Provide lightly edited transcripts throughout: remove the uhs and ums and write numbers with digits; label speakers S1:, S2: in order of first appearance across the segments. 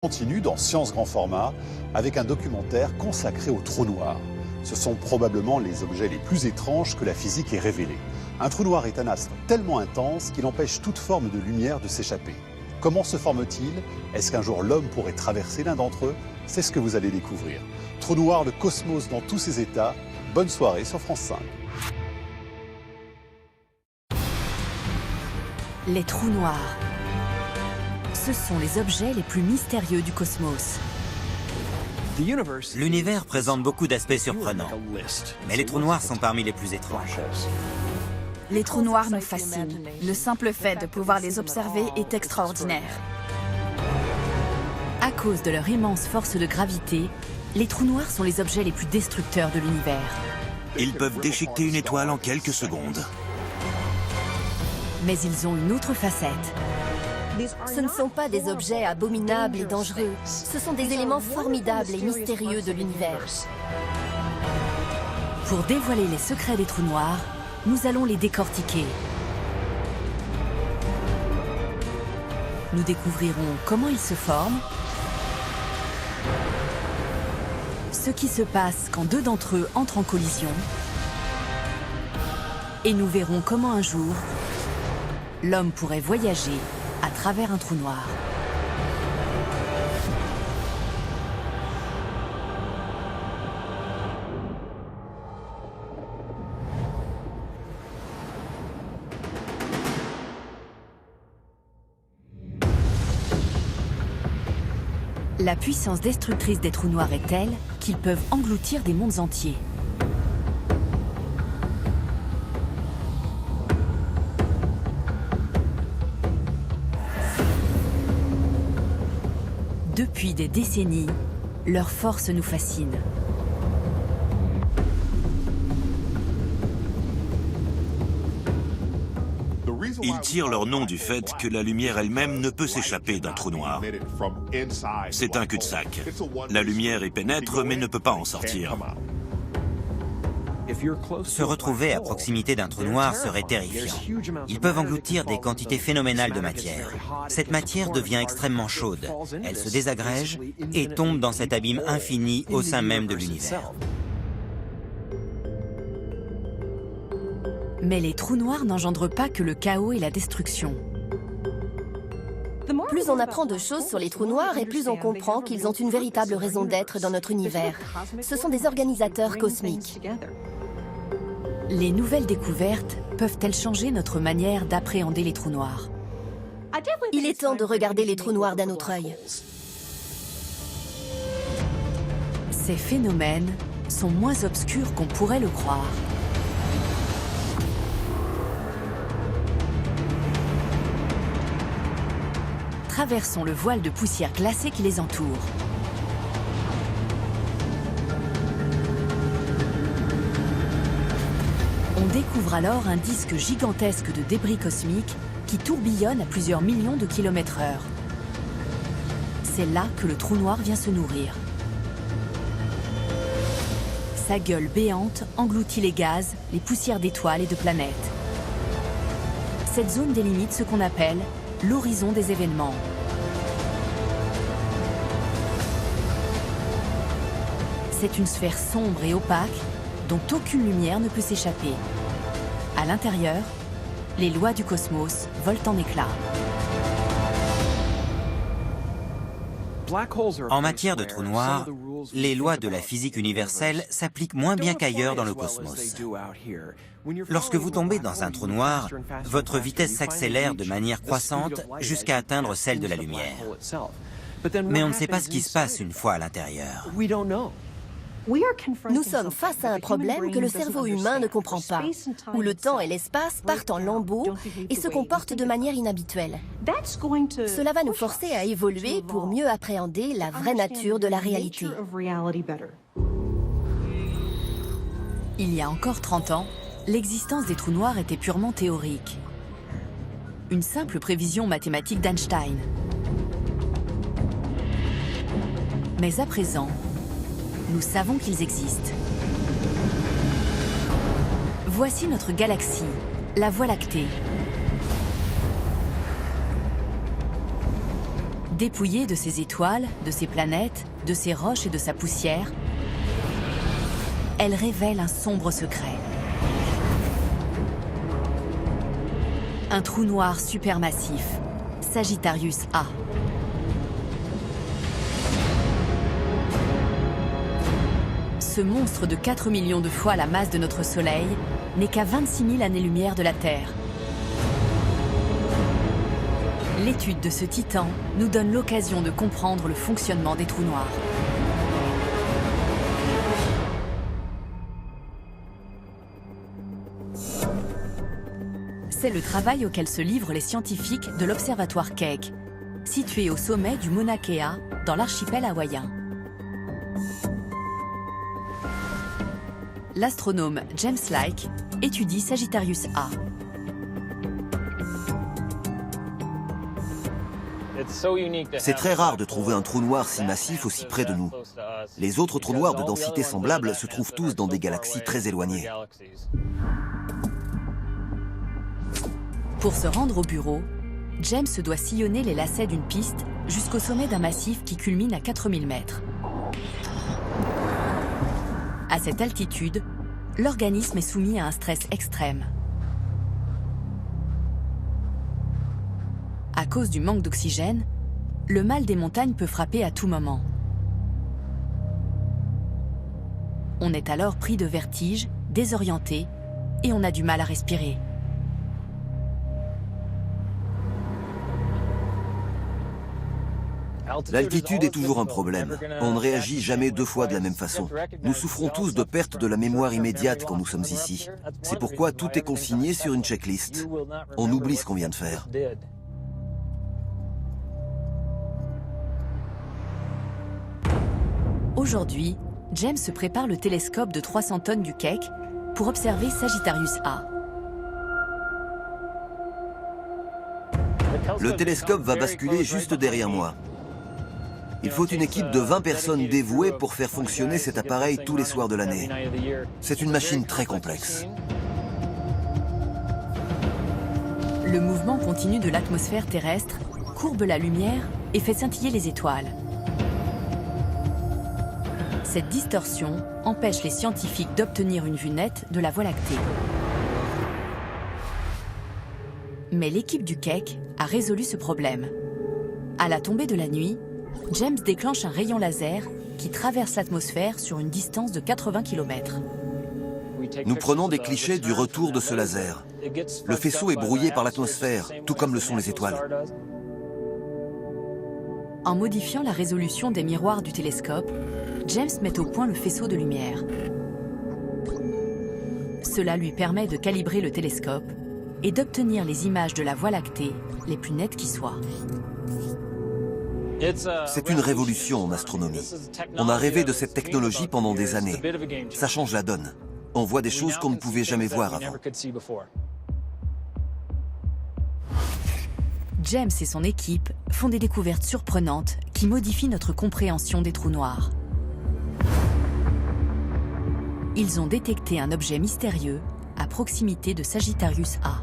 S1: Continue dans Science Grand Format avec un documentaire consacré aux trous noirs. Ce sont probablement les objets les plus étranges que la physique ait révélés. Un trou noir est un astre tellement intense qu'il empêche toute forme de lumière de s'échapper. Comment se forme-t-il? Est-ce qu'un jour l'homme pourrait traverser l'un d'entre eux? C'est ce que vous allez découvrir. Trou noir, le cosmos dans tous ses états. Bonne soirée sur France 5.
S2: Les trous noirs. Ce sont les objets les plus mystérieux du cosmos.
S3: L'univers présente beaucoup d'aspects surprenants, mais les trous noirs sont parmi les plus étranges.
S4: Les trous noirs nous fascinent. Le simple fait de pouvoir les observer est extraordinaire.
S2: À cause de leur immense force de gravité, les trous noirs sont les objets les plus destructeurs de l'univers.
S3: Ils peuvent déchiqueter une étoile en quelques secondes.
S2: Mais ils ont une autre facette.
S5: Ce ne sont pas des objets abominables et dangereux. Ce sont des éléments formidables et mystérieux de l'univers.
S2: Pour dévoiler les secrets des trous noirs, nous allons les décortiquer. Nous découvrirons comment ils se forment, ce qui se passe quand deux d'entre eux entrent en collision, et nous verrons comment un jour, l'homme pourrait voyager à travers un trou noir. La puissance destructrice des trous noirs est telle qu'ils peuvent engloutir des mondes entiers. Depuis des décennies, leur force nous fascine.
S3: Ils tirent leur nom du fait que la lumière elle-même ne peut s'échapper d'un trou noir. C'est un cul-de-sac. La lumière y pénètre mais ne peut pas en sortir. Se retrouver à proximité d'un trou noir serait terrifiant. Ils peuvent engloutir des quantités phénoménales de matière. Cette matière devient extrêmement chaude. Elle se désagrège et tombe dans cet abîme infini au sein même de l'univers.
S2: Mais les trous noirs n'engendrent pas que le chaos et la destruction.
S5: Plus on apprend de choses sur les trous noirs et plus on comprend qu'ils ont une véritable raison d'être dans notre univers. Ce sont des organisateurs cosmiques.
S2: Les nouvelles découvertes peuvent-elles changer notre manière d'appréhender les trous noirs?
S5: Il est temps de regarder les trous noirs d'un autre œil.
S2: Ces phénomènes sont moins obscurs qu'on pourrait le croire. Traversons le voile de poussière glacée qui les entoure. On découvre alors un disque gigantesque de débris cosmiques qui tourbillonne à plusieurs millions de kilomètres/heure. C'est là que le trou noir vient se nourrir. Sa gueule béante engloutit les gaz, les poussières d'étoiles et de planètes. Cette zone délimite ce qu'on appelle l'horizon des événements. C'est une sphère sombre et opaque dont aucune lumière ne peut s'échapper. À l'intérieur, les lois du cosmos volent en éclats.
S3: En matière de trous noirs, les lois de la physique universelle s'appliquent moins bien qu'ailleurs dans le cosmos. Lorsque vous tombez dans un trou noir, votre vitesse s'accélère de manière croissante jusqu'à atteindre celle de la lumière. Mais on ne sait pas ce qui se passe une fois à l'intérieur.
S5: Nous sommes face à un problème que le cerveau humain ne comprend pas, où le temps et l'espace partent en lambeaux et se comportent de manière inhabituelle. Cela va nous forcer à évoluer pour mieux appréhender la vraie nature de la réalité.
S2: Il y a encore 30 ans, l'existence des trous noirs était purement théorique. Une simple prévision mathématique d'Einstein. Mais à présent, nous savons qu'ils existent. Voici notre galaxie, la Voie lactée. Dépouillé de ses étoiles, de ses planètes, de ses roches et de sa poussière, elle révèle un sombre secret. Un trou noir supermassif, Sagittarius A. Ce monstre de 4 millions de fois la masse de notre Soleil n'est qu'à 26 000 années-lumière de la Terre. L'étude de ce titan nous donne l'occasion de comprendre le fonctionnement des trous noirs. C'est le travail auquel se livrent les scientifiques de l'observatoire Keck, situé au sommet du Mauna Kea, dans l'archipel hawaïen. L'astronome James Like étudie Sagittarius A.
S6: C'est très rare de trouver un trou noir si massif aussi près de nous. Les autres trous noirs de densité semblable se trouvent tous dans des galaxies très éloignées.
S2: Pour se rendre au bureau, James doit sillonner les lacets d'une piste jusqu'au sommet d'un massif qui culmine à 4000 mètres. À cette altitude, l'organisme est soumis à un stress extrême. À cause du manque d'oxygène, le mal des montagnes peut frapper à tout moment. On est alors pris de vertige, désorienté, et on a du mal à respirer.
S6: L'altitude est toujours un problème. On ne réagit jamais deux fois de la même façon. Nous souffrons tous de perte de la mémoire immédiate quand nous sommes ici. C'est pourquoi tout est consigné sur une checklist. On oublie ce qu'on vient de faire.
S2: Aujourd'hui, James prépare le télescope de 300 tonnes du Keck pour observer Sagittarius A.
S6: Le télescope va basculer juste derrière moi. Il faut une équipe de 20 personnes dévouées pour faire fonctionner cet appareil tous les soirs de l'année. C'est une machine très complexe.
S2: Le mouvement continu de l'atmosphère terrestre courbe la lumière et fait scintiller les étoiles. Cette distorsion empêche les scientifiques d'obtenir une vue nette de la Voie lactée. Mais l'équipe du Keck a résolu ce problème. À la tombée de la nuit, James déclenche un rayon laser qui traverse l'atmosphère sur une distance de 80 km.
S6: Nous prenons des clichés du retour de ce laser. Le faisceau est brouillé par l'atmosphère, tout comme le sont les étoiles.
S2: En modifiant la résolution des miroirs du télescope, James met au point le faisceau de lumière. Cela lui permet de calibrer le télescope et d'obtenir les images de la Voie lactée les plus nettes qui soient.
S6: C'est une révolution en astronomie. On a rêvé de cette technologie pendant des années. Ça change la donne. On voit des choses qu'on ne pouvait jamais voir avant.
S2: James et son équipe font des découvertes surprenantes qui modifient notre compréhension des trous noirs. Ils ont détecté un objet mystérieux à proximité de Sagittarius A.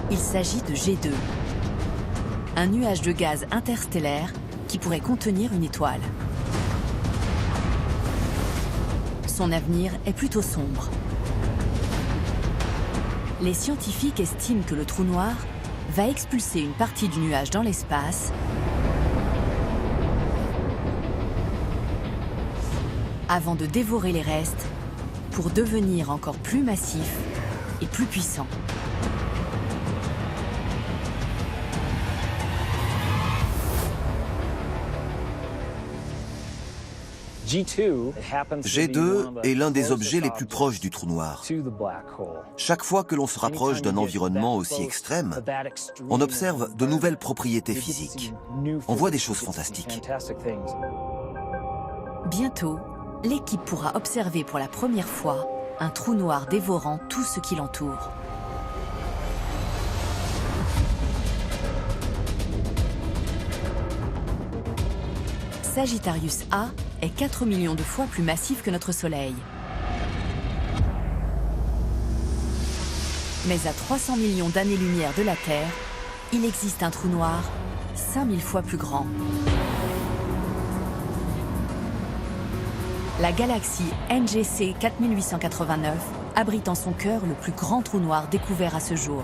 S2: Il s'agit de G2, un nuage de gaz interstellaire qui pourrait contenir une étoile. Son avenir est plutôt sombre. Les scientifiques estiment que le trou noir va expulser une partie du nuage dans l'espace avant de dévorer les restes pour devenir encore plus massif et plus puissant.
S6: G2 est l'un des objets les plus proches du trou noir. Chaque fois que l'on se rapproche d'un environnement aussi extrême, on observe de nouvelles propriétés physiques. On voit des choses fantastiques.
S2: Bientôt, l'équipe pourra observer pour la première fois un trou noir dévorant tout ce qui l'entoure. Sagittarius A est 4 millions de fois plus massif que notre Soleil. Mais à 300 millions d'années-lumière de la Terre, il existe un trou noir 5000 fois plus grand. La galaxie NGC 4889 abrite en son cœur le plus grand trou noir découvert à ce jour.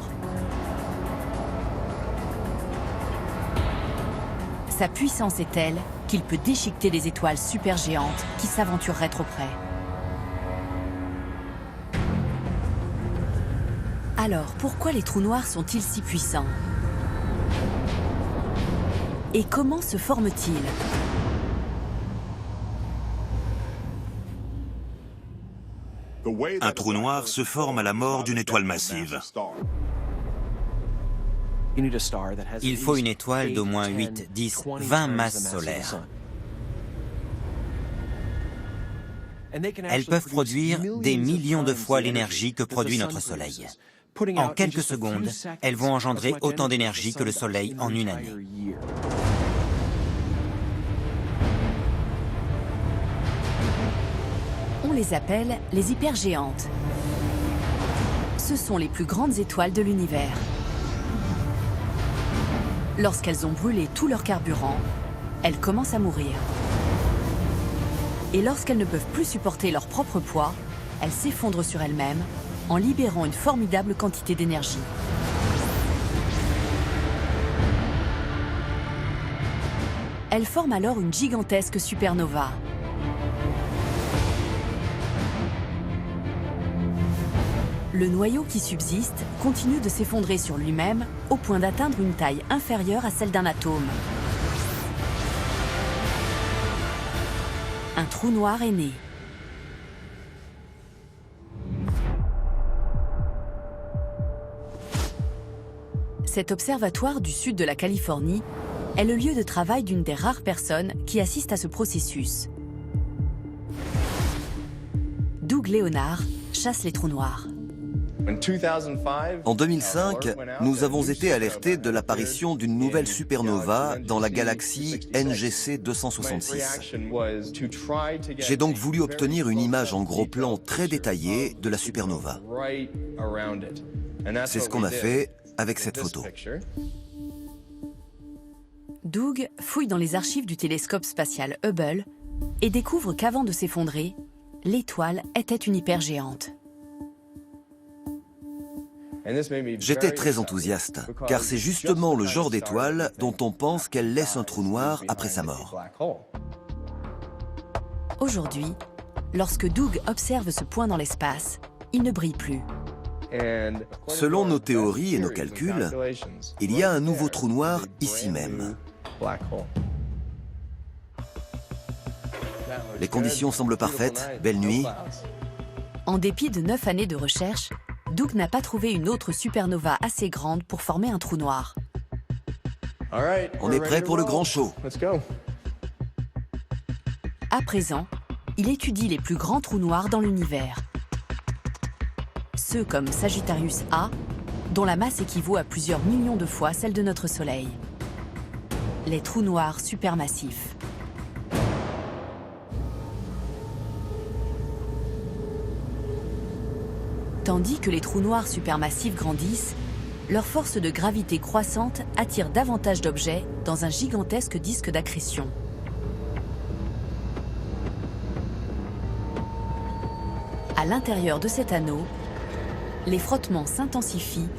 S2: Sa puissance est telle qu'il peut déchiqueter des étoiles supergéantes qui s'aventureraient trop près. Alors, pourquoi les trous noirs sont-ils si puissants? Et comment se forment-ils?
S7: Un trou noir se forme à la mort d'une étoile massive.
S3: Il faut une étoile d'au moins 8, 10, 20 masses solaires. Elles peuvent produire des millions de fois l'énergie que produit notre Soleil. En quelques secondes, elles vont engendrer autant d'énergie que le Soleil en une année.
S2: On les appelle les hypergéantes. Ce sont les plus grandes étoiles de l'univers. Lorsqu'elles ont brûlé tout leur carburant, elles commencent à mourir. Et lorsqu'elles ne peuvent plus supporter leur propre poids, elles s'effondrent sur elles-mêmes en libérant une formidable quantité d'énergie. Elles forment alors une gigantesque supernova. Le noyau qui subsiste continue de s'effondrer sur lui-même au point d'atteindre une taille inférieure à celle d'un atome. Un trou noir est né. Cet observatoire du sud de la Californie est le lieu de travail d'une des rares personnes qui assistent à ce processus. Doug Leonard chasse les trous noirs.
S6: En 2005, nous avons été alertés de l'apparition d'une nouvelle supernova dans la galaxie NGC 266. J'ai donc voulu obtenir une image en gros plan très détaillée de la supernova. C'est ce qu'on a fait avec cette photo.
S2: Doug fouille dans les archives du télescope spatial Hubble et découvre qu'avant de s'effondrer, l'étoile était une hypergéante.
S6: J'étais très enthousiaste, car c'est justement le genre d'étoile dont on pense qu'elle laisse un trou noir après sa mort.
S2: Aujourd'hui, lorsque Doug observe ce point dans l'espace, il ne brille plus.
S6: Selon nos théories et nos calculs, il y a un nouveau trou noir ici même. Les conditions semblent parfaites, belle nuit.
S2: En dépit de 9 années de recherche, Doug n'a pas trouvé une autre supernova assez grande pour former un trou noir.
S6: On est prêt pour le grand show.
S2: À présent, il étudie les plus grands trous noirs dans l'univers. Ceux comme Sagittarius A, dont la masse équivaut à plusieurs millions de fois celle de notre Soleil. Les trous noirs supermassifs. Tandis que les trous noirs supermassifs grandissent, leur force de gravité croissante attire davantage d'objets dans un gigantesque disque d'accrétion. À l'intérieur de cet anneau, les frottements s'intensifient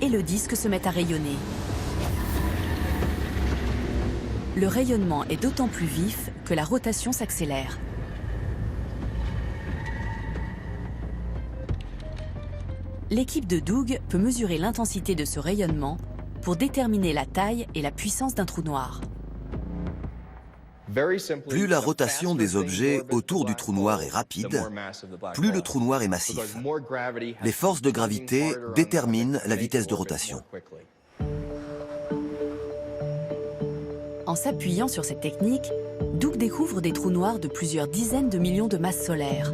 S2: et le disque se met à rayonner. Le rayonnement est d'autant plus vif que la rotation s'accélère. L'équipe de Doug peut mesurer l'intensité de ce rayonnement pour déterminer la taille et la puissance d'un trou noir.
S6: Plus la rotation des objets autour du trou noir est rapide, plus le trou noir est massif. Les forces de gravité déterminent la vitesse de rotation.
S2: En s'appuyant sur cette technique, Doug découvre des trous noirs de plusieurs dizaines de millions de masses solaires.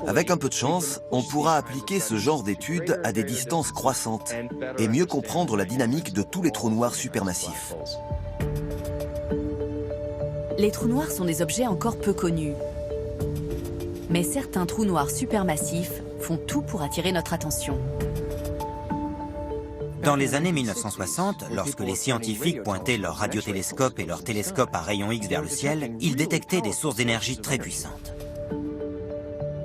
S6: Avec un peu de chance, on pourra appliquer ce genre d'études à des distances croissantes et mieux comprendre la dynamique de tous les trous noirs supermassifs.
S2: Les trous noirs sont des objets encore peu connus. Mais certains trous noirs supermassifs font tout pour attirer notre attention.
S3: Dans les années 1960, lorsque les scientifiques pointaient leurs radiotélescopes et leurs télescopes à rayons X vers le ciel, ils détectaient des sources d'énergie très puissantes.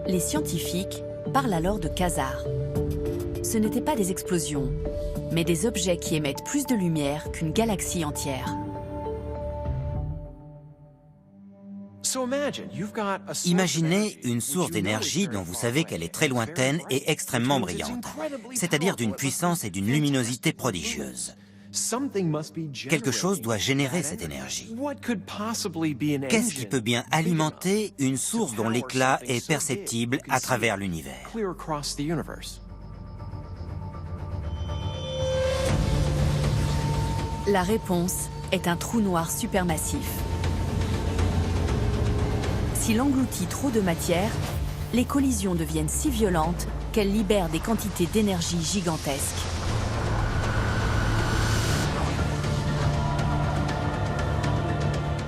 S2: Les scientifiques parlent alors de quasars. Ce n'étaient pas des explosions, mais des objets qui émettent plus de lumière qu'une galaxie entière.
S3: Imaginez une source d'énergie dont vous savez qu'elle est très lointaine et extrêmement brillante, c'est-à-dire d'une puissance et d'une luminosité prodigieuses. Quelque chose doit générer cette énergie. Qu'est-ce qui peut bien alimenter une source dont l'éclat est perceptible à travers l'univers?
S2: La réponse est un trou noir supermassif. S'il engloutit trop de matière, les collisions deviennent si violentes qu'elles libèrent des quantités d'énergie gigantesques.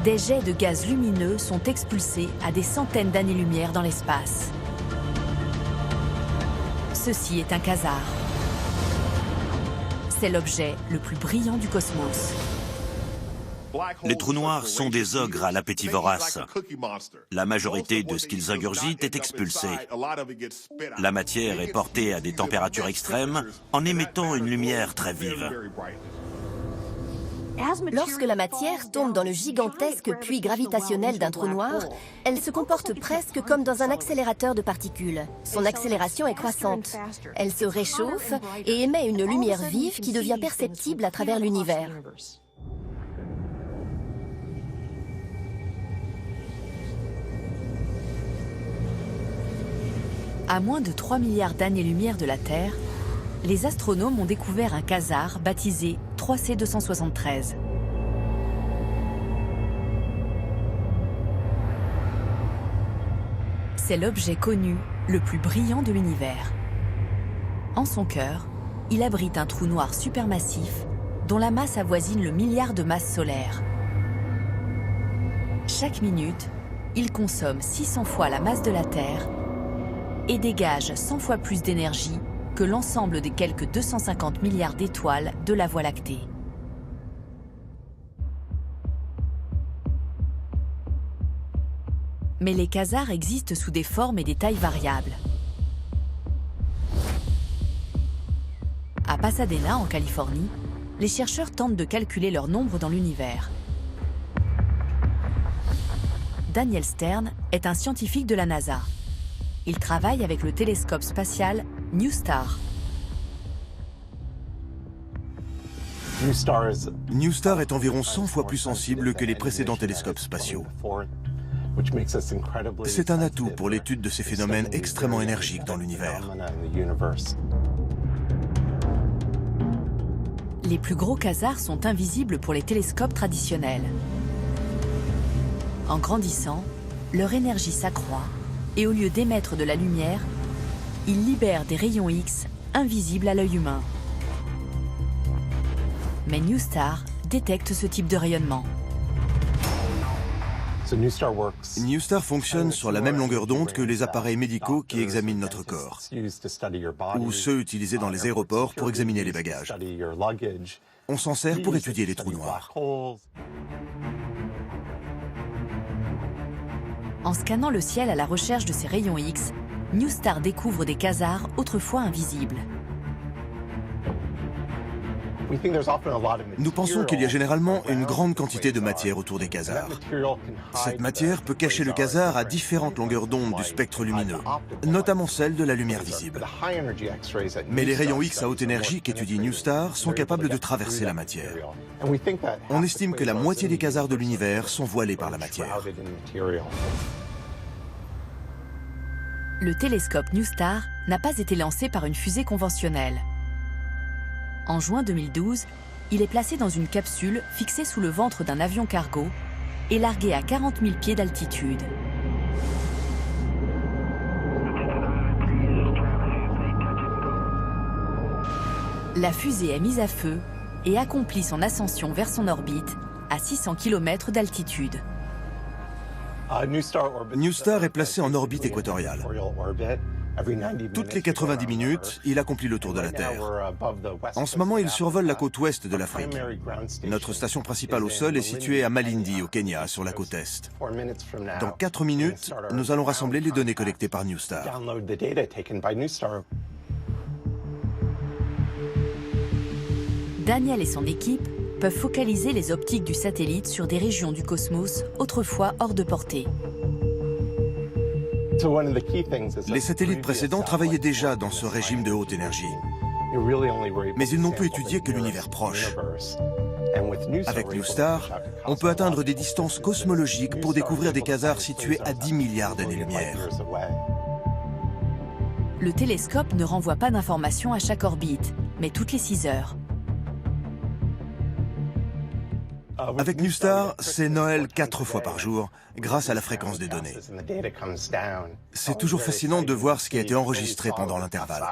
S2: Des jets de gaz lumineux sont expulsés à des centaines d'années-lumière dans l'espace. Ceci est un quasar. C'est l'objet le plus brillant du cosmos.
S7: Les trous noirs sont des ogres à l'appétit vorace. La majorité de ce qu'ils ingurgitent est expulsée. La matière est portée à des températures extrêmes en émettant une lumière très vive.
S5: Lorsque la matière tombe dans le gigantesque puits gravitationnel d'un trou noir, elle se comporte presque comme dans un accélérateur de particules. Son accélération est croissante. Elle se réchauffe et émet une lumière vive qui devient perceptible à travers l'univers.
S2: À moins de 3 milliards d'années-lumière de la Terre, les astronomes ont découvert un quasar baptisé 3C273. C'est l'objet connu le plus brillant de l'univers. En son cœur, il abrite un trou noir supermassif dont la masse avoisine le milliard de masses solaires. Chaque minute, il consomme 600 fois la masse de la Terre et dégage 100 fois plus d'énergie que l'ensemble des quelques 250 milliards d'étoiles de la Voie lactée. Mais les quasars existent sous des formes et des tailles variables. À Pasadena, en Californie, les chercheurs tentent de calculer leur nombre dans l'univers. Daniel Stern est un scientifique de la NASA. Il travaille avec le télescope spatial NuSTAR.
S8: NuSTAR est environ 100 fois plus sensible que les précédents télescopes spatiaux. C'est un atout pour l'étude de ces phénomènes extrêmement énergiques dans l'univers.
S2: Les plus gros quasars sont invisibles pour les télescopes traditionnels. En grandissant, leur énergie s'accroît et au lieu d'émettre de la lumière, ils libèrent des rayons X invisibles à l'œil humain. Mais NuSTAR détecte ce type de rayonnement.
S8: NuSTAR fonctionne sur la même longueur d'onde que les appareils médicaux qui examinent notre corps, ou ceux utilisés dans les aéroports pour examiner les bagages. On s'en sert pour étudier les trous noirs.
S2: En scannant le ciel à la recherche de ces rayons X, NuSTAR découvre des quasars autrefois invisibles.
S8: Nous pensons qu'il y a généralement une grande quantité de matière autour des quasars. Cette matière peut cacher le quasar à différentes longueurs d'onde du spectre lumineux, notamment celle de la lumière visible. Mais les rayons X à haute énergie qu'étudie NuSTAR sont capables de traverser la matière. On estime que la moitié des quasars de l'univers sont voilés par la matière.
S2: Le télescope NuSTAR n'a pas été lancé par une fusée conventionnelle. En juin 2012, il est placé dans une capsule fixée sous le ventre d'un avion cargo et largué à 40 000 pieds d'altitude. La fusée est mise à feu et accomplit son ascension vers son orbite à 600 km d'altitude.
S8: NuSTAR est placé en orbite équatoriale. Toutes les 90 minutes, il accomplit le tour de la Terre. En ce moment, il survole la côte ouest de l'Afrique. Notre station principale au sol est située à Malindi, au Kenya, sur la côte est. Dans 4 minutes, nous allons rassembler les données collectées par NuStar.
S2: Daniel et son équipe peuvent focaliser les optiques du satellite sur des régions du cosmos autrefois hors de portée.
S8: Les satellites précédents travaillaient déjà dans ce régime de haute énergie. Mais ils n'ont pu étudier que l'univers proche. Avec NuStar, on peut atteindre des distances cosmologiques pour découvrir des quasars situés à 10 milliards d'années-lumière.
S2: Le télescope ne renvoie pas d'informations à chaque orbite, mais toutes les 6 heures.
S8: Avec NuStar, c'est Noël 4 fois par jour, grâce à la fréquence des données. C'est toujours fascinant de voir ce qui a été enregistré pendant l'intervalle.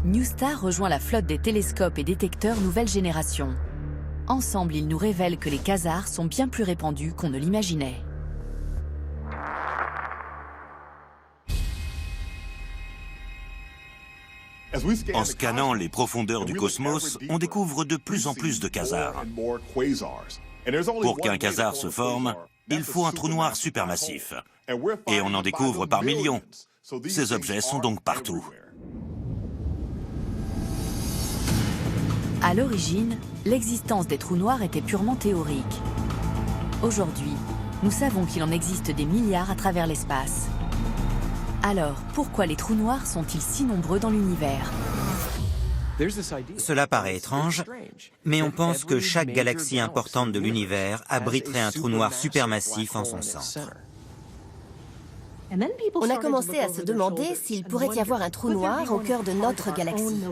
S2: NuStar rejoint la flotte des télescopes et détecteurs nouvelle génération. Ensemble, ils nous révèlent que les quasars sont bien plus répandus qu'on ne l'imaginait.
S7: En scannant les profondeurs du cosmos, on découvre de plus en plus de quasars. Pour qu'un quasar se forme, il faut un trou noir supermassif. Et on en découvre par millions. Ces objets sont donc partout.
S2: À l'origine, l'existence des trous noirs était purement théorique. Aujourd'hui, nous savons qu'il en existe des milliards à travers l'espace. Alors, pourquoi les trous noirs sont-ils si nombreux dans l'univers ?
S3: Cela paraît étrange, mais on pense que chaque galaxie importante de l'univers abriterait un trou noir supermassif en son centre.
S5: On a commencé à se demander s'il pourrait y avoir un trou noir au cœur de notre galaxie.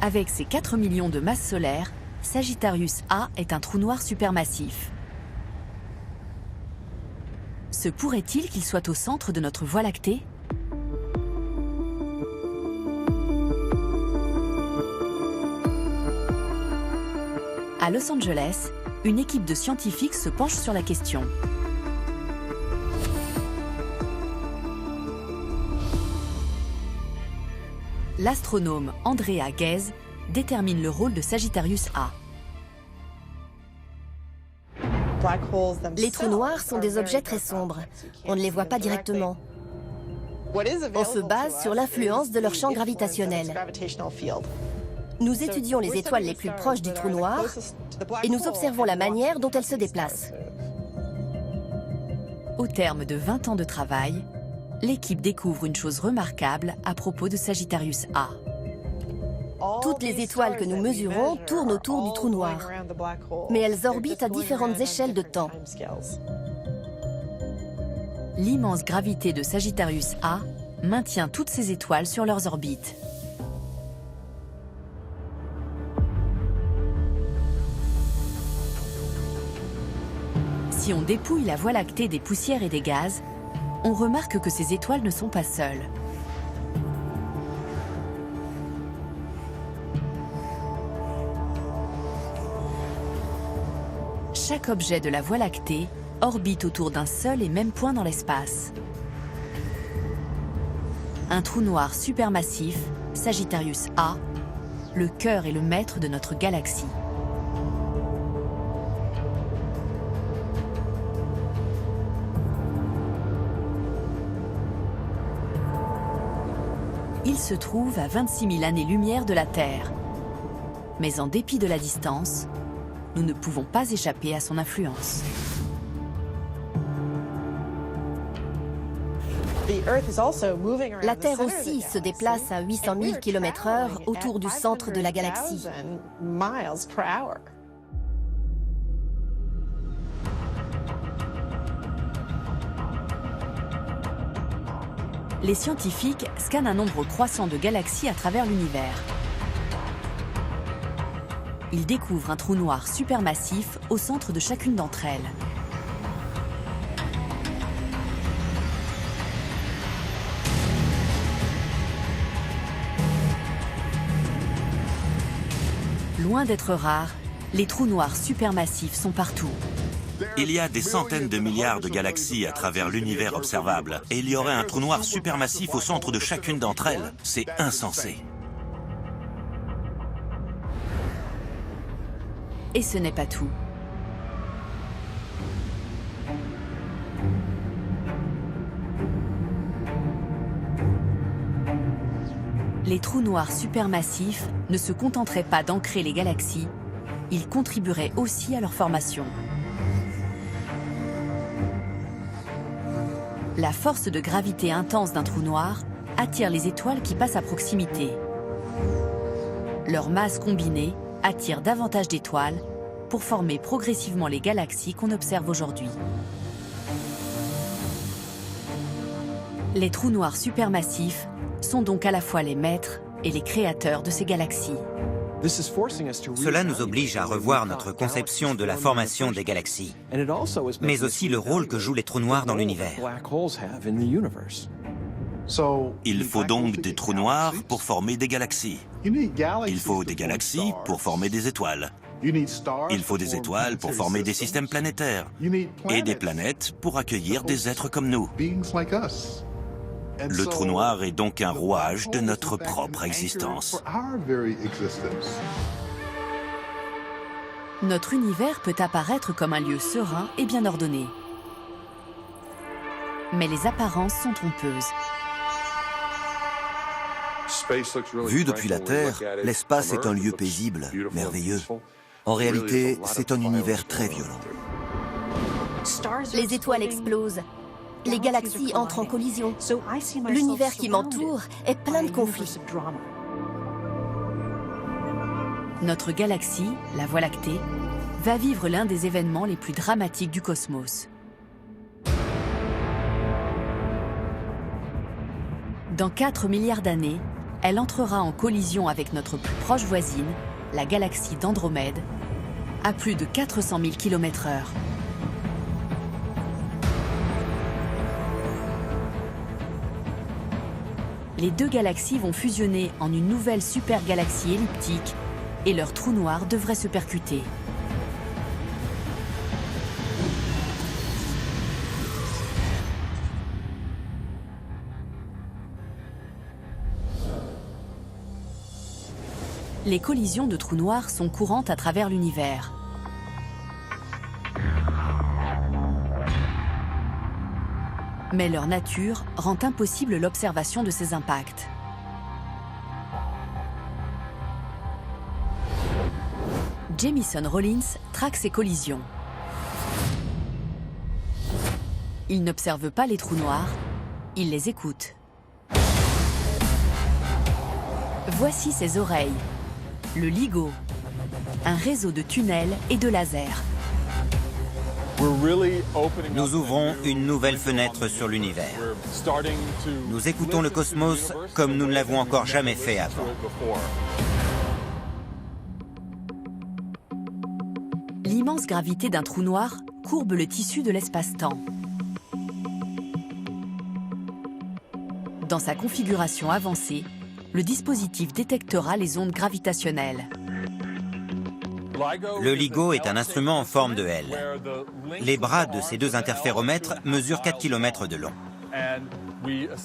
S2: Avec ses 4 millions de masses solaires, Sagittarius A est un trou noir supermassif. Se pourrait-il qu'il soit au centre de notre Voie lactée ? À Los Angeles, une équipe de scientifiques se penche sur la question. L'astronome Andrea Ghez détermine le rôle de Sagittarius A.
S5: Les trous noirs sont des objets très sombres. On ne les voit pas directement. On se base sur l'influence de leur champ gravitationnel. Nous étudions les étoiles les plus proches du trou noir et nous observons la manière dont elles se déplacent.
S2: Au terme de 20 ans de travail, l'équipe découvre une chose remarquable à propos de Sagittarius A.
S5: Toutes les étoiles que nous mesurons tournent autour du trou noir, mais elles orbitent à différentes échelles de temps.
S2: L'immense gravité de Sagittarius A maintient toutes ces étoiles sur leurs orbites. Si on dépouille la Voie lactée des poussières et des gaz, on remarque que ces étoiles ne sont pas seules. Chaque objet de la Voie lactée orbite autour d'un seul et même point dans l'espace. Un trou noir supermassif, Sagittarius A, le cœur et le maître de notre galaxie. Il se trouve à 26 000 années-lumière de la Terre. Mais en dépit de la distance, nous ne pouvons pas échapper à son influence.
S5: La Terre aussi se déplace à 800 000 km/h autour du centre de la galaxie.
S2: Les scientifiques scannent un nombre croissant de galaxies à travers l'univers. Ils découvrent un trou noir supermassif au centre de chacune d'entre elles. Loin d'être rares, les trous noirs supermassifs sont partout.
S7: Il y a des centaines de milliards de galaxies à travers l'univers observable, et il y aurait un trou noir supermassif au centre de chacune d'entre elles. C'est insensé.
S2: Et ce n'est pas tout. Les trous noirs supermassifs ne se contenteraient pas d'ancrer les galaxies, ils contribueraient aussi à leur formation. La force de gravité intense d'un trou noir attire les étoiles qui passent à proximité. Leur masse combinée attire davantage d'étoiles pour former progressivement les galaxies qu'on observe aujourd'hui. Les trous noirs supermassifs sont donc à la fois les maîtres et les créateurs de ces galaxies.
S3: Cela nous oblige à revoir notre conception de la formation des galaxies, mais aussi le rôle que jouent les trous noirs dans l'univers.
S7: Il faut donc des trous noirs pour former des galaxies. Il faut des galaxies pour former des étoiles. Il faut des étoiles pour former des systèmes planétaires. Et des planètes pour accueillir des êtres comme nous. Le trou noir est donc un rouage de notre propre existence.
S2: Notre univers peut apparaître comme un lieu serein et bien ordonné. Mais les apparences sont trompeuses.
S6: Vu depuis la Terre, l'espace est un lieu paisible, merveilleux. En réalité, c'est un univers très violent.
S5: Les étoiles explosent. Les galaxies entrent en collision. L'univers qui m'entoure est plein de conflits.
S2: Notre galaxie, la Voie lactée, va vivre l'un des événements les plus dramatiques du cosmos. Dans 4 milliards d'années, elle entrera en collision avec notre plus proche voisine, la galaxie d'Andromède, à plus de 400 000 km/h. Les deux galaxies vont fusionner en une nouvelle supergalaxie elliptique et leurs trous noirs devraient se percuter. Les collisions de trous noirs sont courantes à travers l'univers. Mais leur nature rend impossible l'observation de ces impacts. Jamison Rollins traque ces collisions. Il n'observe pas les trous noirs, il les écoute. Voici ses oreilles, le LIGO, un réseau de tunnels et de lasers.
S3: Nous ouvrons une nouvelle fenêtre sur l'univers. Nous écoutons le cosmos comme nous ne l'avons encore jamais fait avant.
S2: L'immense gravité d'un trou noir courbe le tissu de l'espace-temps. Dans sa configuration avancée, le dispositif détectera les ondes gravitationnelles.
S3: Le LIGO est un instrument en forme de L. Les bras de ces deux interféromètres mesurent 4 km de long.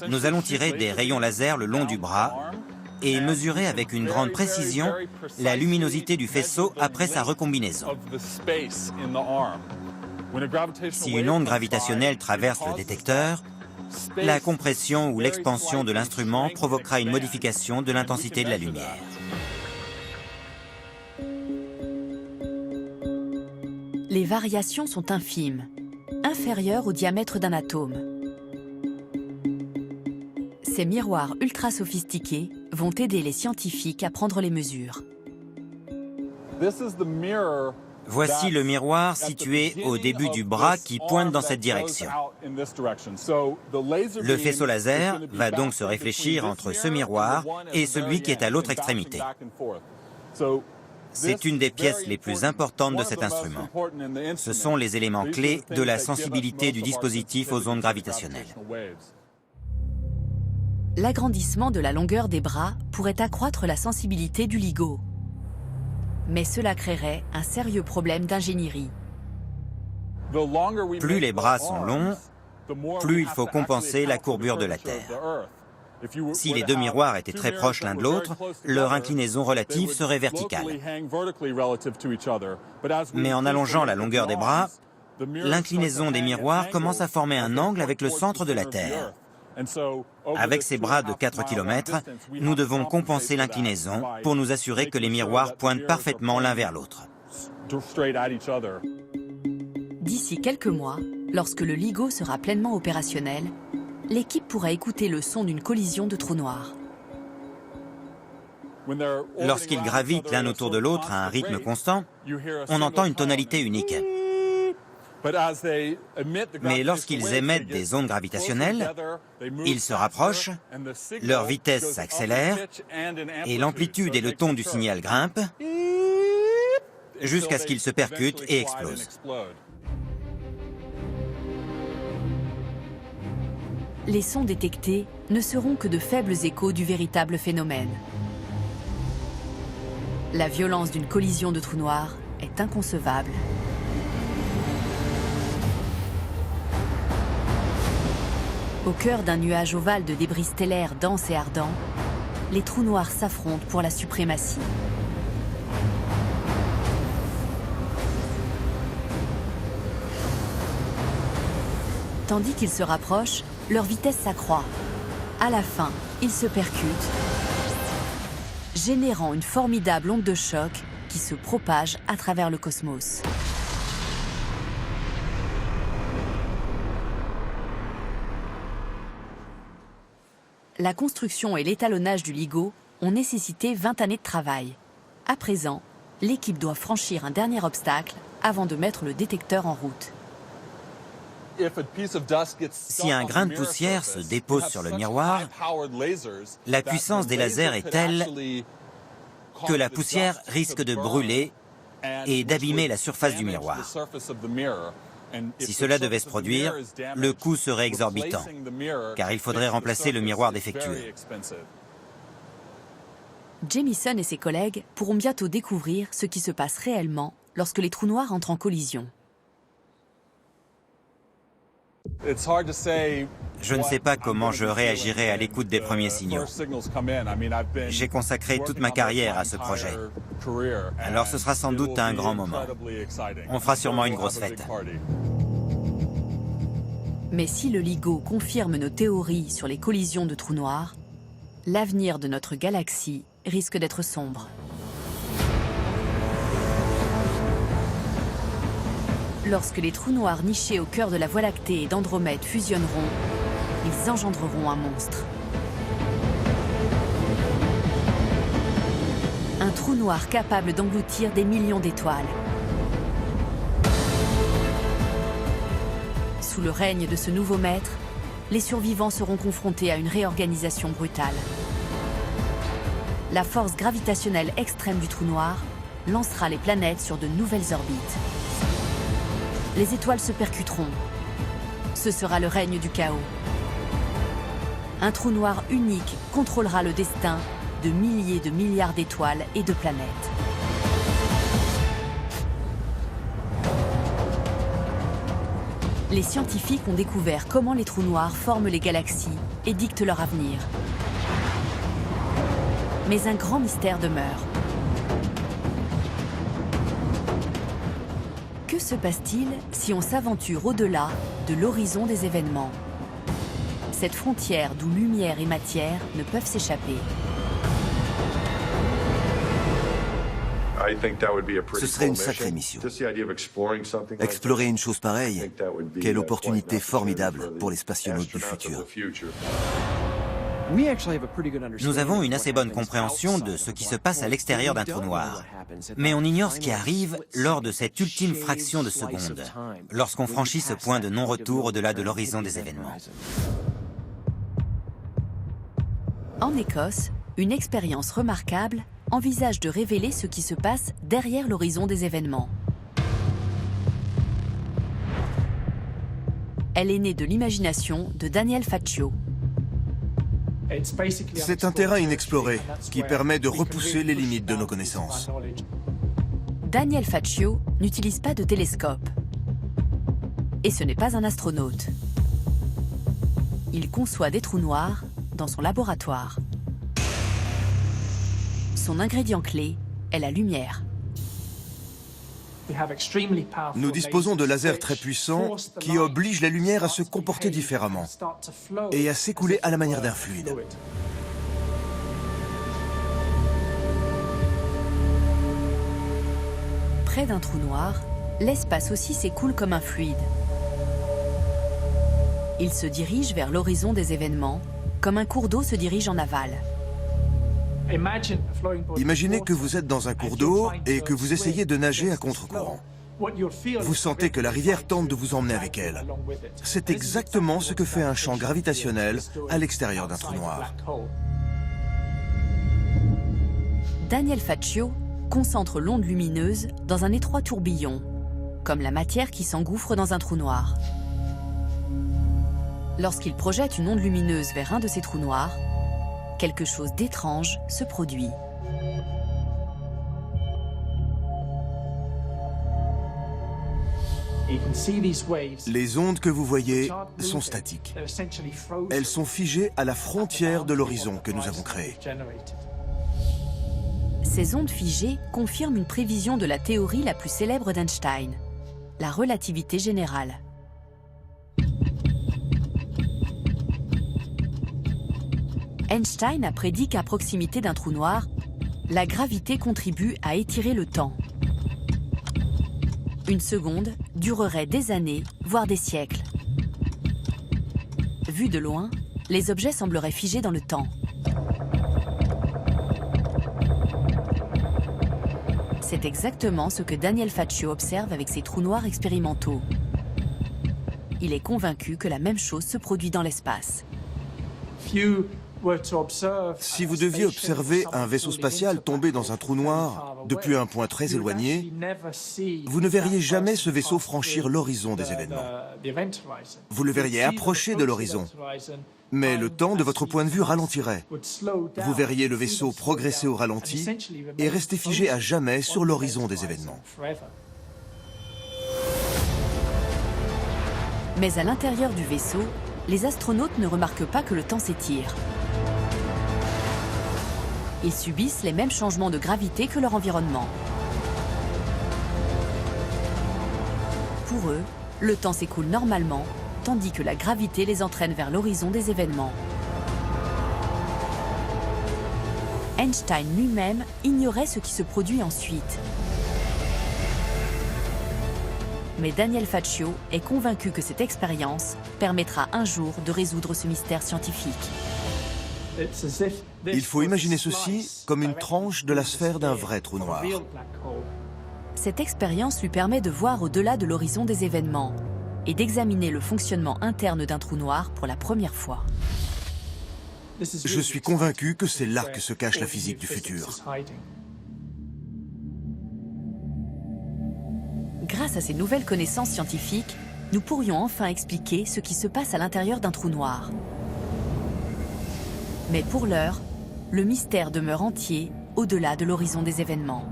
S3: Nous allons tirer des rayons laser le long du bras et mesurer avec une grande précision la luminosité du faisceau après sa recombinaison. Si une onde gravitationnelle traverse le détecteur, la compression ou l'expansion de l'instrument provoquera une modification de l'intensité de la lumière.
S2: Les variations sont infimes, inférieures au diamètre d'un atome. Ces miroirs ultra sophistiqués vont aider les scientifiques à prendre les mesures.
S3: Voici le miroir situé au début du bras qui pointe dans cette direction. Le faisceau laser va donc se réfléchir entre ce miroir et celui qui est à l'autre extrémité. C'est une des pièces les plus importantes de cet instrument. Ce sont les éléments clés de la sensibilité du dispositif aux ondes gravitationnelles.
S2: L'agrandissement de la longueur des bras pourrait accroître la sensibilité du LIGO. Mais cela créerait un sérieux problème d'ingénierie.
S3: Plus les bras sont longs, plus il faut compenser la courbure de la Terre. Si les deux miroirs étaient très proches l'un de l'autre, leur inclinaison relative serait verticale. Mais en allongeant la longueur des bras, l'inclinaison des miroirs commence à former un angle avec le centre de la Terre. Avec ces bras de 4 km, nous devons compenser l'inclinaison pour nous assurer que les miroirs pointent parfaitement l'un vers l'autre.
S2: D'ici quelques mois, lorsque le LIGO sera pleinement opérationnel, l'équipe pourra écouter le son d'une collision de trous noirs.
S3: Lorsqu'ils gravitent l'un autour de l'autre à un rythme constant, on entend une tonalité unique. Mais lorsqu'ils émettent des ondes gravitationnelles, ils se rapprochent, leur vitesse s'accélère et l'amplitude et le ton du signal grimpent jusqu'à ce qu'ils se percutent et explosent.
S2: Les sons détectés ne seront que de faibles échos du véritable phénomène. La violence d'une collision de trous noirs est inconcevable. Au cœur d'un nuage ovale de débris stellaires denses et ardents, les trous noirs s'affrontent pour la suprématie. Tandis qu'ils se rapprochent, leur vitesse s'accroît. À la fin, ils se percutent, générant une formidable onde de choc qui se propage à travers le cosmos. La construction et l'étalonnage du LIGO ont nécessité 20 années de travail. À présent, l'équipe doit franchir un dernier obstacle avant de mettre le détecteur en route.
S3: Si un grain de poussière se dépose sur le miroir, la puissance des lasers est telle que la poussière risque de brûler et d'abîmer la surface du miroir. Si cela devait se produire, le coût serait exorbitant, car il faudrait remplacer le miroir défectueux.
S2: Jamieson et ses collègues pourront bientôt découvrir ce qui se passe réellement lorsque les trous noirs entrent en collision.
S3: Je ne sais pas comment je réagirai à l'écoute des premiers signaux. J'ai consacré toute ma carrière à ce projet. Alors ce sera sans doute un grand moment. On fera sûrement une grosse fête.
S2: Mais si le LIGO confirme nos théories sur les collisions de trous noirs, l'avenir de notre galaxie risque d'être sombre. Lorsque les trous noirs nichés au cœur de la Voie lactée et d'Andromède fusionneront, ils engendreront un monstre. Un trou noir capable d'engloutir des millions d'étoiles. Sous le règne de ce nouveau maître, les survivants seront confrontés à une réorganisation brutale. La force gravitationnelle extrême du trou noir lancera les planètes sur de nouvelles orbites. Les étoiles se percuteront. Ce sera le règne du chaos. Un trou noir unique contrôlera le destin de milliers de milliards d'étoiles et de planètes. Les scientifiques ont découvert comment les trous noirs forment les galaxies et dictent leur avenir. Mais un grand mystère demeure. Que se passe-t-il si on s'aventure au-delà de l'horizon des événements? Cette frontière d'où lumière et matière ne peuvent s'échapper.
S6: Ce serait une sacrée mission. Explorer une chose pareille, quelle opportunité formidable pour les spationautes du futur.
S3: Nous avons une assez bonne compréhension de ce qui se passe à l'extérieur d'un trou noir. Mais on ignore ce qui arrive lors de cette ultime fraction de seconde, lorsqu'on franchit ce point de non-retour au-delà de l'horizon des événements.
S2: En Écosse, une expérience remarquable envisage de révéler ce qui se passe derrière l'horizon des événements. Elle est née de l'imagination de Daniel Faccio.
S8: C'est un terrain inexploré qui permet de repousser les limites de nos connaissances.
S2: Daniel Faccio n'utilise pas de télescope. Et ce n'est pas un astronaute. Il conçoit des trous noirs dans son laboratoire. Son ingrédient clé est la lumière.
S8: Nous disposons de lasers très puissants qui obligent la lumière à se comporter différemment et à s'écouler à la manière d'un fluide.
S2: Près d'un trou noir, l'espace aussi s'écoule comme un fluide. Il se dirige vers l'horizon des événements, comme un cours d'eau se dirige en aval.
S8: Imaginez que vous êtes dans un cours d'eau et que vous essayez de nager à contre-courant. Vous sentez que la rivière tente de vous emmener avec elle. C'est exactement ce que fait un champ gravitationnel à l'extérieur d'un trou noir.
S2: Daniel Faccio concentre l'onde lumineuse dans un étroit tourbillon, comme la matière qui s'engouffre dans un trou noir. Lorsqu'il projette une onde lumineuse vers un de ces trous noirs, quelque chose d'étrange se produit.
S8: Les ondes que vous voyez sont statiques. Elles sont figées à la frontière de l'horizon que nous avons créé.
S2: Ces ondes figées confirment une prévision de la théorie la plus célèbre d'Einstein, la relativité générale. Einstein a prédit qu'à proximité d'un trou noir, la gravité contribue à étirer le temps. Une seconde durerait des années, voire des siècles. Vu de loin, les objets sembleraient figés dans le temps. C'est exactement ce que Daniel Faccio observe avec ses trous noirs expérimentaux. Il est convaincu que la même chose se produit dans l'espace.
S8: Si vous deviez observer un vaisseau spatial tomber dans un trou noir depuis un point très éloigné, vous ne verriez jamais ce vaisseau franchir l'horizon des événements. Vous le verriez approcher de l'horizon, mais le temps de votre point de vue ralentirait. Vous verriez le vaisseau progresser au ralenti et rester figé à jamais sur l'horizon des événements.
S2: Mais à l'intérieur du vaisseau, les astronautes ne remarquent pas que le temps s'étire. Ils subissent les mêmes changements de gravité que leur environnement. Pour eux, le temps s'écoule normalement, tandis que la gravité les entraîne vers l'horizon des événements. Einstein lui-même ignorait ce qui se produit ensuite. Mais Daniel Faccio est convaincu que cette expérience permettra un jour de résoudre ce mystère scientifique.
S8: Il faut imaginer ceci comme une tranche de la sphère d'un vrai trou noir.
S2: Cette expérience lui permet de voir au-delà de l'horizon des événements et d'examiner le fonctionnement interne d'un trou noir pour la première fois.
S8: Je suis convaincu que c'est là que se cache la physique du futur.
S2: Grâce à ces nouvelles connaissances scientifiques, nous pourrions enfin expliquer ce qui se passe à l'intérieur d'un trou noir. Mais pour l'heure, le mystère demeure entier au-delà de l'horizon des événements.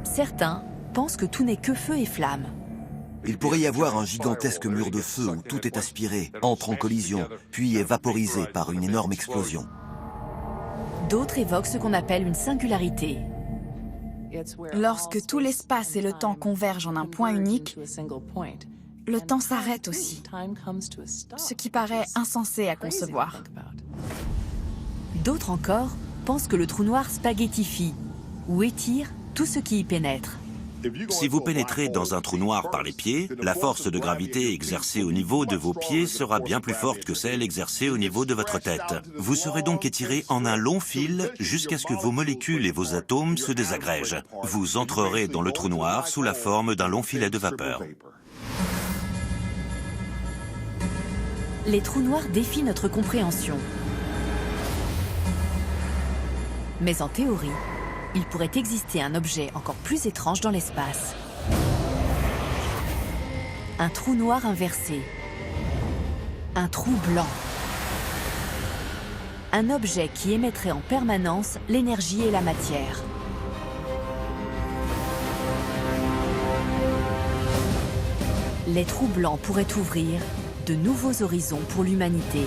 S2: Certains pensent que tout n'est que feu et flamme.
S6: Il pourrait y avoir un gigantesque mur de feu où tout est aspiré, entre en collision, puis est vaporisé par une énorme explosion.
S2: D'autres évoquent ce qu'on appelle une singularité.
S4: Lorsque tout l'espace et le temps convergent en un point unique, le temps s'arrête aussi, ce qui paraît insensé à concevoir.
S2: D'autres encore pensent que le trou noir spaghettifie ou étire tout ce qui y pénètre.
S7: Si vous pénétrez dans un trou noir par les pieds, la force de gravité exercée au niveau de vos pieds sera bien plus forte que celle exercée au niveau de votre tête. Vous serez donc étiré en un long fil jusqu'à ce que vos molécules et vos atomes se désagrègent. Vous entrerez dans le trou noir sous la forme d'un long filet de vapeur.
S2: Les trous noirs défient notre compréhension. Mais en théorie, il pourrait exister un objet encore plus étrange dans l'espace. Un trou noir inversé. Un trou blanc. Un objet qui émettrait en permanence l'énergie et la matière. Les trous blancs pourraient ouvrir de nouveaux horizons pour l'humanité.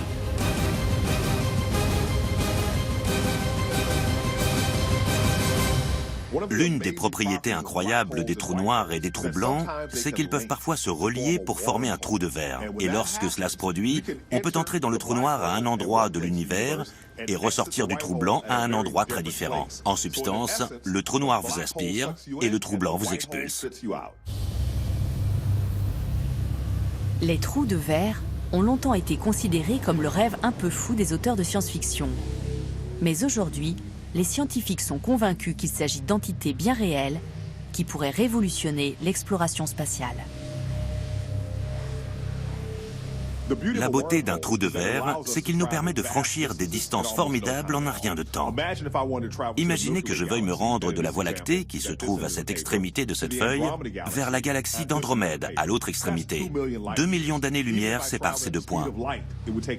S7: L'une des propriétés incroyables des trous noirs et des trous blancs, c'est qu'ils peuvent parfois se relier pour former un trou de verre. Et lorsque cela se produit, on peut entrer dans le trou noir à un endroit de l'univers et ressortir du trou blanc à un endroit très différent. En substance, le trou noir vous aspire et le trou blanc vous expulse.
S2: Les trous de verre ont longtemps été considérés comme le rêve un peu fou des auteurs de science-fiction. Mais aujourd'hui, les scientifiques sont convaincus qu'il s'agit d'entités bien réelles qui pourraient révolutionner l'exploration spatiale.
S7: La beauté d'un trou de verre, c'est qu'il nous permet de franchir des distances formidables en un rien de temps. Imaginez que je veuille me rendre de la Voie lactée, qui se trouve à cette extrémité de cette feuille, vers la galaxie d'Andromède, à l'autre extrémité. 2 millions d'années-lumière séparent ces deux points.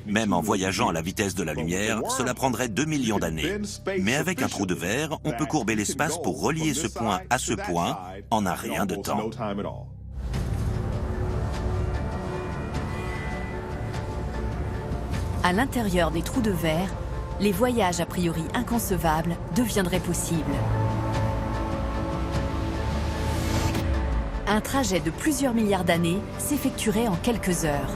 S7: Même en voyageant à la vitesse de la lumière, cela prendrait 2 millions d'années. Mais avec un trou de verre, on peut courber l'espace pour relier ce point à ce point en un rien de temps.
S2: À l'intérieur des trous de verre, les voyages a priori inconcevables deviendraient possibles. Un trajet de plusieurs milliards d'années s'effectuerait en quelques heures.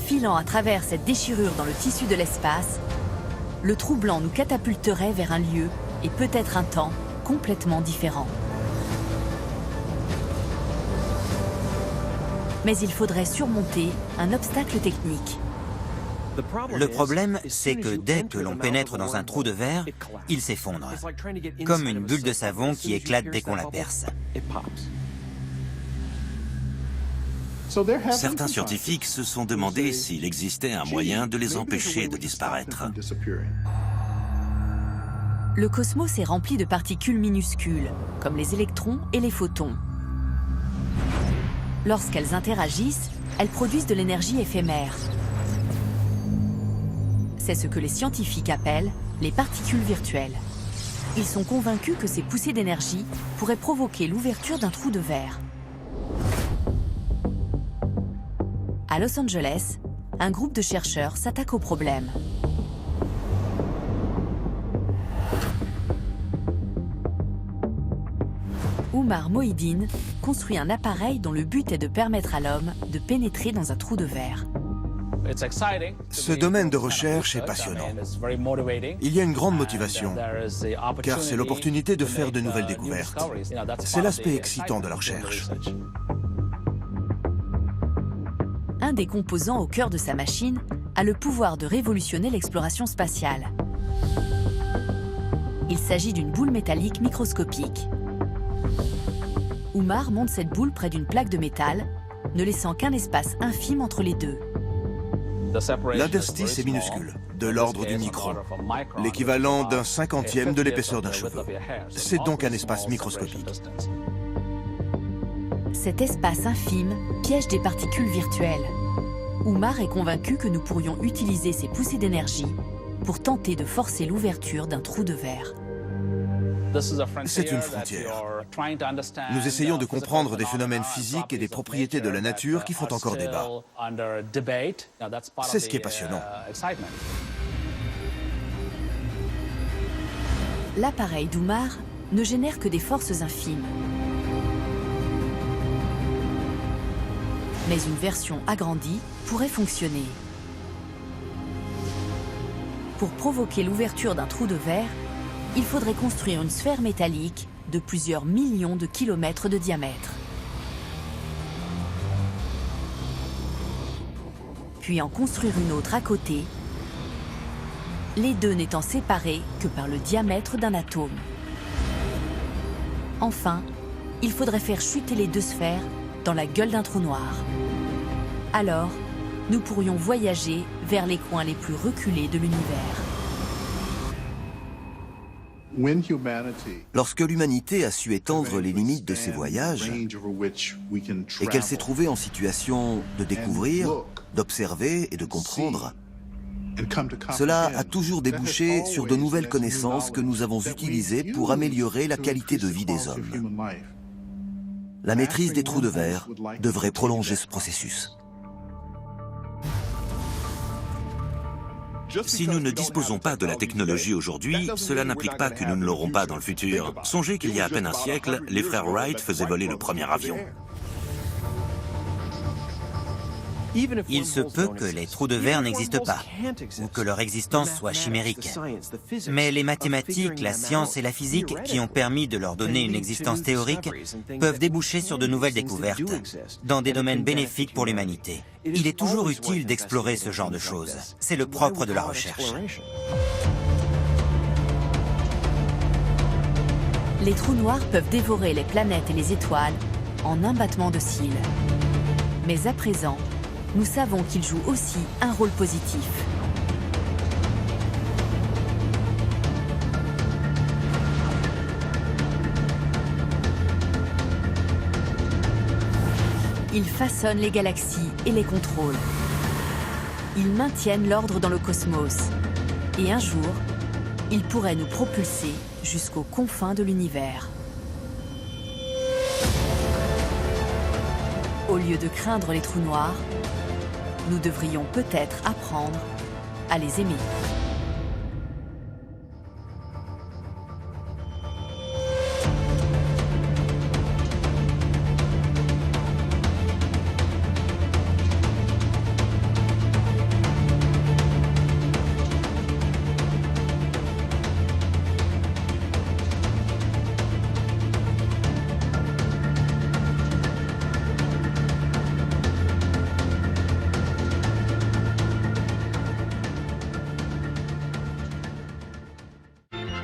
S2: Filant à travers cette déchirure dans le tissu de l'espace, le trou blanc nous catapulterait vers un lieu et peut-être un temps complètement différent. Mais il faudrait surmonter un obstacle technique.
S3: Le problème, c'est que dès que l'on pénètre dans un trou de verre, il s'effondre, comme une bulle de savon qui éclate dès qu'on la perce.
S7: Certains scientifiques se sont demandé s'il existait un moyen de les empêcher de disparaître.
S2: Le cosmos est rempli de particules minuscules, comme les électrons et les photons. Lorsqu'elles interagissent, elles produisent de l'énergie éphémère. C'est ce que les scientifiques appellent les particules virtuelles. Ils sont convaincus que ces poussées d'énergie pourraient provoquer l'ouverture d'un trou de verre. À Los Angeles, un groupe de chercheurs s'attaque au problème. Umar Mohiddin construit un appareil dont le but est de permettre à l'homme de pénétrer dans un trou de verre.
S8: Ce domaine de recherche est passionnant. Il y a une grande motivation, car c'est l'opportunité de faire de nouvelles découvertes. C'est l'aspect excitant de la recherche.
S2: Un des composants au cœur de sa machine a le pouvoir de révolutionner l'exploration spatiale. Il s'agit d'une boule métallique microscopique. Umar monte cette boule près d'une plaque de métal, ne laissant qu'un espace infime entre les deux.
S8: L'interstice est minuscule, de l'ordre du micron, l'équivalent d'un 50e de l'épaisseur d'un cheveu. C'est donc un espace microscopique.
S2: Cet espace infime piège des particules virtuelles. Umar est convaincu que nous pourrions utiliser ces poussées d'énergie pour tenter de forcer l'ouverture d'un trou de verre.
S8: C'est une frontière. Nous essayons de comprendre des phénomènes physiques et des propriétés de la nature qui font encore débat. C'est ce qui est passionnant.
S2: L'appareil d'Umar ne génère que des forces infimes. Mais une version agrandie pourrait fonctionner. Pour provoquer l'ouverture d'un trou de verre, il faudrait construire une sphère métallique de plusieurs millions de kilomètres de diamètre. Puis en construire une autre à côté, les deux n'étant séparés que par le diamètre d'un atome. Enfin, il faudrait faire chuter les deux sphères dans la gueule d'un trou noir. Alors, nous pourrions voyager vers les coins les plus reculés de l'univers.
S6: Lorsque l'humanité a su étendre les limites de ses voyages et qu'elle s'est trouvée en situation de découvrir, d'observer et de comprendre, Cela a toujours débouché sur de nouvelles connaissances que nous avons utilisées pour améliorer la qualité de vie des hommes. La maîtrise des trous de verre devrait prolonger ce processus.
S7: Si nous ne disposons pas de la technologie aujourd'hui, cela n'implique pas que nous ne l'aurons pas dans le futur. Songez qu'il y a à peine un siècle, les frères Wright faisaient voler le premier avion.
S3: Il se peut que les trous de verre n'existent pas, ou que leur existence soit chimérique. Mais les mathématiques, la science et la physique, qui ont permis de leur donner une existence théorique, peuvent déboucher sur de nouvelles découvertes, dans des domaines bénéfiques pour l'humanité. Il est toujours utile d'explorer ce genre de choses. C'est le propre de la recherche.
S2: Les trous noirs peuvent dévorer les planètes et les étoiles en un battement de cils. Mais à présent, nous savons qu'ils jouent aussi un rôle positif. Ils façonnent les galaxies et les contrôlent. Ils maintiennent l'ordre dans le cosmos. Et un jour, ils pourraient nous propulser jusqu'aux confins de l'univers. Au lieu de craindre les trous noirs, nous devrions peut-être apprendre à les aimer.